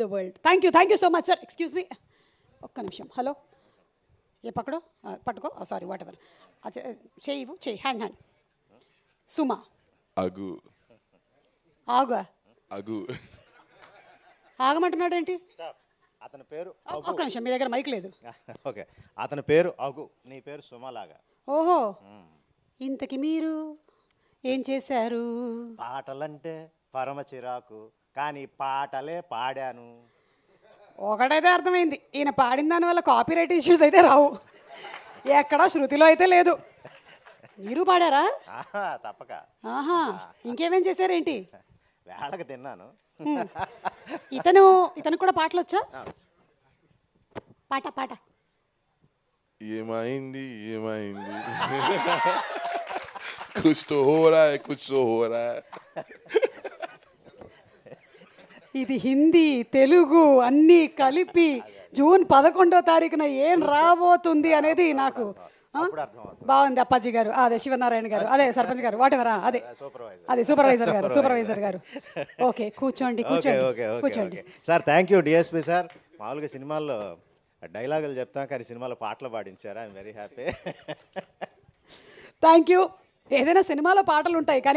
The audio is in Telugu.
The world. Thank you so much sir. Excuse me, ఒక్క నిమిషం. హలో, ఏ పక్కడో పట్టుకో, సారీ వాట్ ఎవర్. చేయి ఇవ్వు, చేయి, హ్యాండ్. సుమా. అగు ఆగా. అగు ఆగమంటున్నాడు ఏంటి? అతని పేరు ఒక్క నిమిషం, మీ దగ్గర మైక్ లేదు. ఓకే, అతని పేరు అగు, నీ పేరు సుమలాగా. ఓహో, ఇంతకి మీరు ఏం చేశారు? పాటలంటే పరమ చిరాకు, కానీ పాటలే పాడాను. ఒకటైతే అర్థమైంది, ఈయన పాడిన దాని వల్ల కాపీరైట్ ఇష్యూస్ అయితే రావు, ఎక్కడా శృతిలో అయితే లేదు. మీరు పాడారా? తప్పక. ఆహా, ఇంకేమేం చేశారేంటి? వేళకు తిన్నాను. ఇతను కూడా పాటలు వచ్చా? పాట పాట. ఏమైంది ఏమైంది కుచ్ తో హో రా హై కుచ్ తో హో రా హై. ఇది హిందీ తెలుగు అన్నీ కలిపి జూన్ 11వ తారీఖున ఏం రాబోతుంది అనేది నాకు బాగుంది. అప్పాజీ గారు, అదే శివనారాయణ గారు, అదే సర్పంచ్ గారు, వాట్ ఎవర్, అదే సూపర్వైజర్ గారు. ఓకే, కూర్చోండి కూర్చోండి. Sir thank you DSP sir. మామూలుగా సినిమాల్లో డైలాగులు చెప్తాం, కానీ సినిమాలో పాటలు పాడించారు. I'm very happy. Thank you. ఏదైనా సినిమాలో పాటలు ఉంటాయి కానీ